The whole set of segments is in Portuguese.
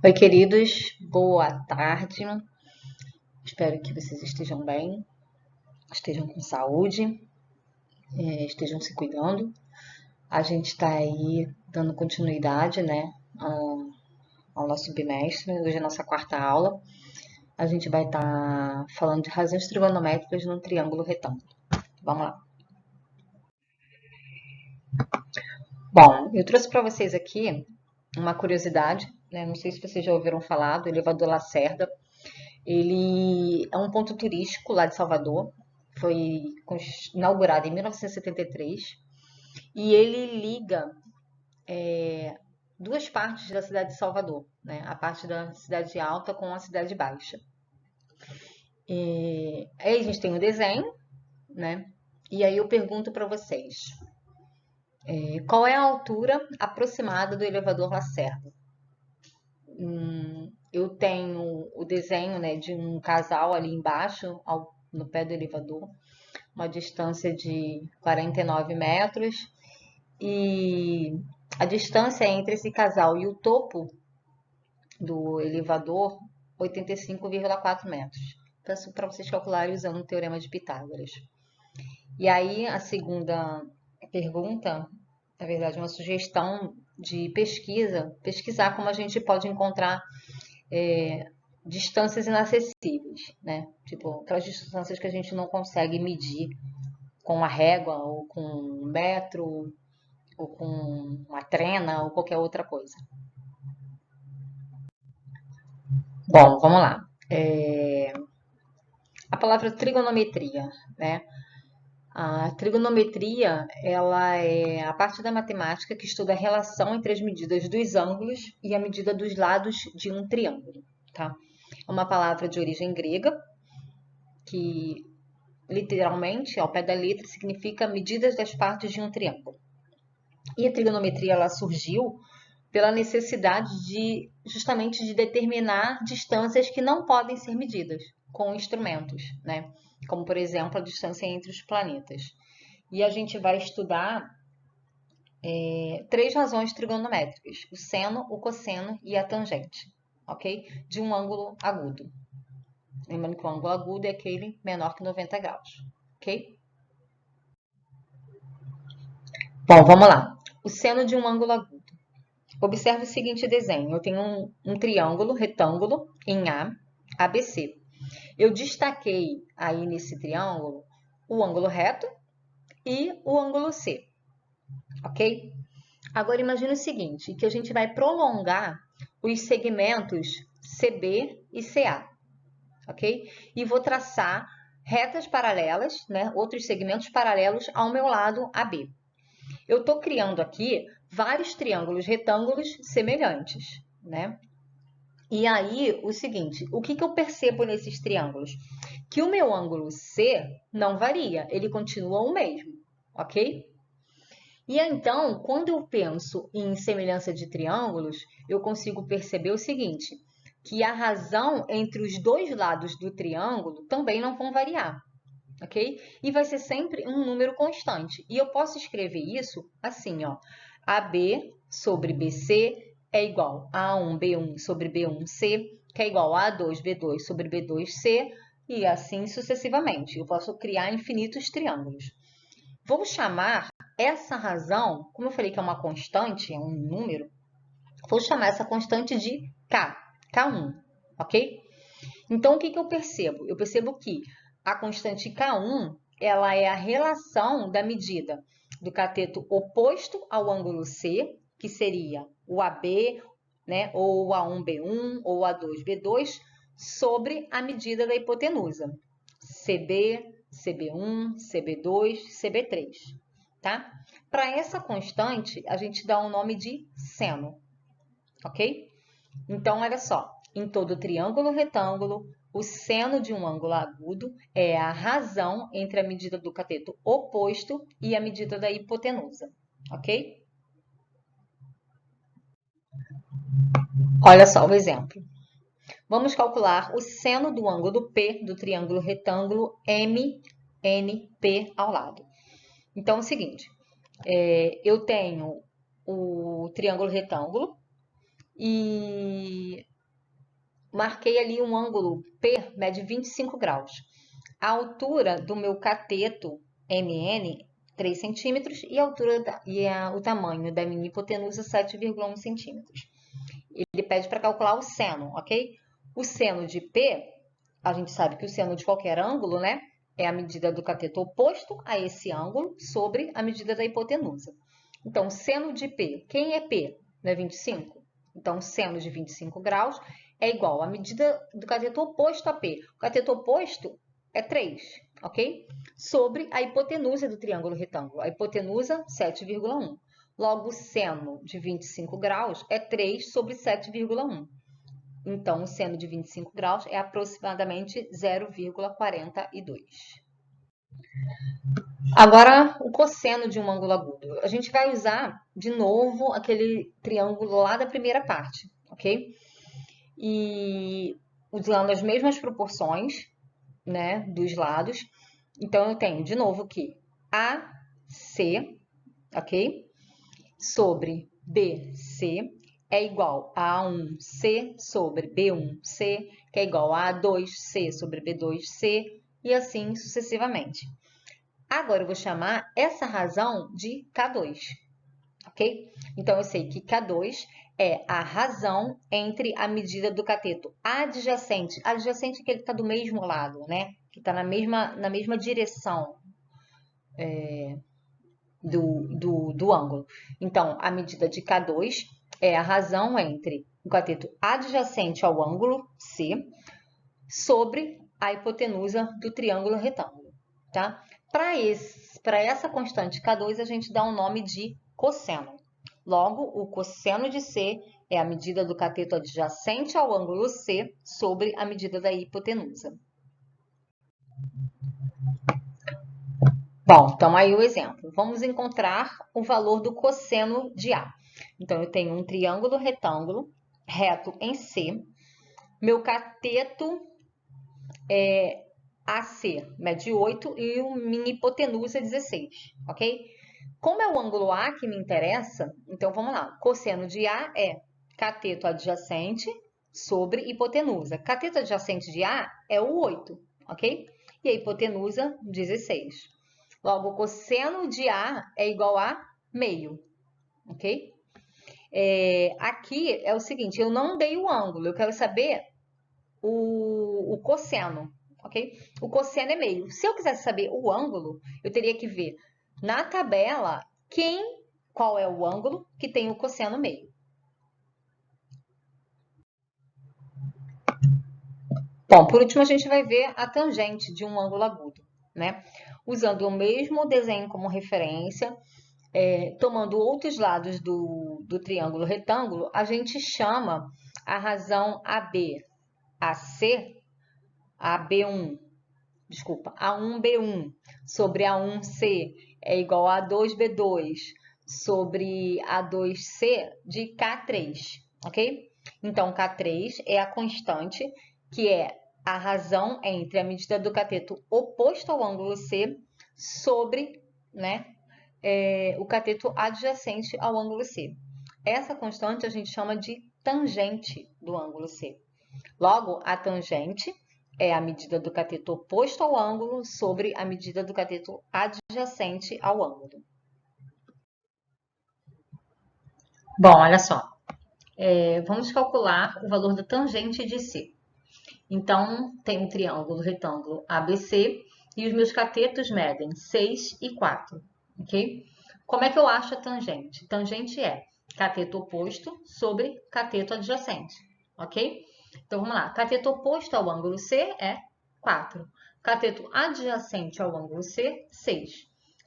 Oi, queridos, boa tarde. Espero que vocês estejam bem, estejam com saúde, estejam se cuidando. A gente está aí dando continuidade, né, ao nosso bimestre. Hoje é a nossa quarta aula. A gente vai estar falando de razões trigonométricas num triângulo retângulo. Vamos lá. Bom, eu trouxe para vocês aqui uma curiosidade, né? Não sei se vocês já ouviram falar do elevador Lacerda. Ele é um ponto turístico lá de Salvador. Foi inaugurado em 1973 e ele liga duas partes da cidade de Salvador, né? A parte da cidade alta com a cidade baixa. Aí a gente tem o desenho, né? E aí eu pergunto para vocês, qual é a altura aproximada do elevador Lacerda? Eu tenho o desenho, né, de um casal ali embaixo, no pé do elevador, uma distância de 49 metros, e a distância entre esse casal e o topo do elevador, 85,4 metros. Peço para vocês calcularem usando o teorema de Pitágoras. E aí, a segunda pergunta, na verdade, uma sugestão de pesquisa, pesquisar como a gente pode encontrar distâncias inacessíveis, né? Tipo, aquelas distâncias que a gente não consegue medir com a régua, ou com um metro, ou com uma trena, ou qualquer outra coisa. Bom, vamos lá. A palavra trigonometria, né? A trigonometria, ela é a parte da matemática que estuda a relação entre as medidas dos ângulos e a medida dos lados de um triângulo, tá? É uma palavra de origem grega que literalmente, ao pé da letra, significa medidas das partes de um triângulo. E a trigonometria ela surgiu pela necessidade de justamente de determinar distâncias que não podem ser medidas com instrumentos, né? Como por exemplo a distância entre os planetas. E a gente vai estudar três razões trigonométricas: o seno, o cosseno e a tangente, ok? De um ângulo agudo. Lembrando que o ângulo agudo é aquele menor que 90 graus, ok? Bom, vamos lá. O seno de um ângulo agudo. Observe o seguinte desenho. Eu tenho um triângulo retângulo em A, ABC. Eu destaquei aí nesse triângulo o ângulo reto e o ângulo C, ok? Agora imagine o seguinte, que a gente vai prolongar os segmentos CB e CA, ok? E vou traçar retas paralelas, né? Outros segmentos paralelos ao meu lado AB. Eu estou criando aqui vários triângulos retângulos semelhantes, né? E aí, o seguinte, o que eu percebo nesses triângulos? Que o meu ângulo C não varia, ele continua o mesmo, ok? E então, quando eu penso em semelhança de triângulos, eu consigo perceber o seguinte, que a razão entre os dois lados do triângulo também não vão variar, ok? E vai ser sempre um número constante. E eu posso escrever isso assim, ó, AB sobre BC é igual a A1B1 sobre B1C, que é igual a A2B2 sobre B2C, e assim sucessivamente. Eu posso criar infinitos triângulos. Vou chamar essa razão, como eu falei que é uma constante, é um número, vou chamar essa constante de K, K1, ok? Então, o que eu percebo? Eu percebo que a constante K1 ela é a relação da medida do cateto oposto ao ângulo C, que seria o AB, né, ou o A1B1 ou o A2B2, sobre a medida da hipotenusa, CB, CB1, CB2, CB3, tá? Para essa constante, a gente dá o nome de seno, ok? Então, olha só, em todo triângulo retângulo, o seno de um ângulo agudo é a razão entre a medida do cateto oposto e a medida da hipotenusa, ok? Olha só o exemplo. Vamos calcular o seno do ângulo P do triângulo retângulo MNP ao lado. Então, é o seguinte, eu tenho o triângulo retângulo, e marquei ali um ângulo P, mede 25 graus. A altura do meu cateto MN, 3 centímetros, e o tamanho da minha hipotenusa, 7,1 centímetros. Ele pede para calcular o seno, ok? O seno de P, a gente sabe que o seno de qualquer ângulo, né, é a medida do cateto oposto a esse ângulo sobre a medida da hipotenusa. Então, seno de P, quem é P? Não é 25? Então, seno de 25 graus é igual à medida do cateto oposto a P. O cateto oposto é 3, ok? Sobre a hipotenusa do triângulo retângulo. A hipotenusa, 7,1. Logo, o seno de 25 graus é 3 sobre 7,1. Então, o seno de 25 graus é aproximadamente 0,42. Agora, o cosseno de um ângulo agudo. A gente vai usar, de novo, aquele triângulo lá da primeira parte, ok? E usando as mesmas proporções, né, dos lados. Então, eu tenho, de novo, que AC, ok? Sobre BC é igual a A1C sobre B1C, que é igual a A2C sobre B2C, e assim sucessivamente. Agora, eu vou chamar essa razão de K2, ok? Então, eu sei que K2 é a razão entre a medida do cateto adjacente. Adjacente é aquele que está do mesmo lado, né? Que está na mesma direção do ângulo. Então, a medida de K2 é a razão entre o cateto adjacente ao ângulo C sobre a hipotenusa do triângulo retângulo, tá? Para essa constante K2, a gente dá o nome de cosseno. Logo, o cosseno de C é a medida do cateto adjacente ao ângulo C sobre a medida da hipotenusa. Bom, então aí o exemplo. Vamos encontrar o valor do cosseno de A. Então, eu tenho um triângulo retângulo reto em C. Meu cateto é AC, mede 8, e minha hipotenusa é 16, ok? Como é o ângulo A que me interessa, então vamos lá. Cosseno de A é cateto adjacente sobre hipotenusa. Cateto adjacente de A é o 8, ok? E a hipotenusa, 16. Logo, o cosseno de A é igual a meio, ok? Aqui é o seguinte, eu não dei o ângulo, eu quero saber o cosseno, ok? O cosseno é meio. Se eu quisesse saber o ângulo, eu teria que ver na tabela qual é o ângulo que tem o cosseno meio. Bom, por último, a gente vai ver a tangente de um ângulo agudo, né? Usando o mesmo desenho como referência, tomando outros lados do triângulo retângulo, a gente chama a razão AB, AC, AB1, desculpa, A1B1 sobre A1C é igual a A2B2 sobre A2C de K3, ok? Então, K3 é a constante, que é a razão entre a medida do cateto oposto ao ângulo C sobre, né, o cateto adjacente ao ângulo C. Essa constante a gente chama de tangente do ângulo C. Logo, a tangente é a medida do cateto oposto ao ângulo sobre a medida do cateto adjacente ao ângulo. Bom, olha só. Vamos calcular o valor da tangente de C. Então, tem um triângulo retângulo ABC e os meus catetos medem 6 e 4, ok? Como é que eu acho a tangente? Tangente é cateto oposto sobre cateto adjacente, ok? Então, vamos lá. Cateto oposto ao ângulo C é 4. Cateto adjacente ao ângulo C, 6.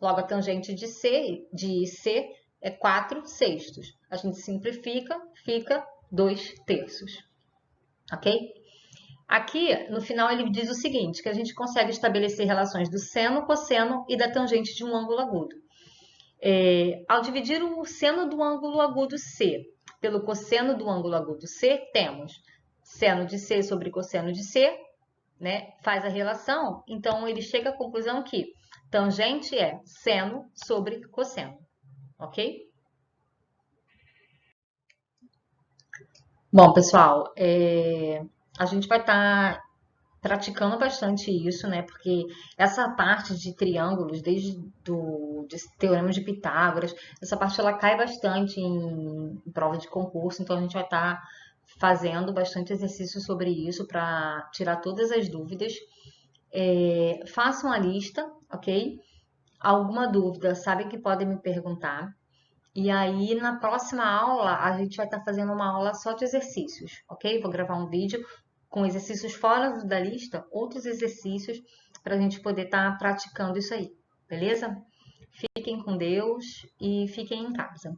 Logo, a tangente de C é 4 sextos. A gente simplifica, fica 2 terços, ok? Aqui, no final, ele diz o seguinte, que a gente consegue estabelecer relações do seno, cosseno e da tangente de um ângulo agudo. Ao dividir o seno do ângulo agudo C pelo cosseno do ângulo agudo C, temos seno de C sobre cosseno de C, né? Faz a relação, então ele chega à conclusão que tangente é seno sobre cosseno, ok? Bom, pessoal, a gente vai estar praticando bastante isso, né? Porque essa parte de triângulos, desde de Teorema de Pitágoras, essa parte ela cai bastante em prova de concurso, então a gente vai estar fazendo bastante exercício sobre isso para tirar todas as dúvidas. Façam a lista, ok? Alguma dúvida, sabem que podem me perguntar. E aí, na próxima aula, a gente vai estar fazendo uma aula só de exercícios, ok? Vou gravar um vídeo com exercícios fora da lista, outros exercícios, para a gente poder estar praticando isso aí, beleza? Fiquem com Deus e fiquem em casa.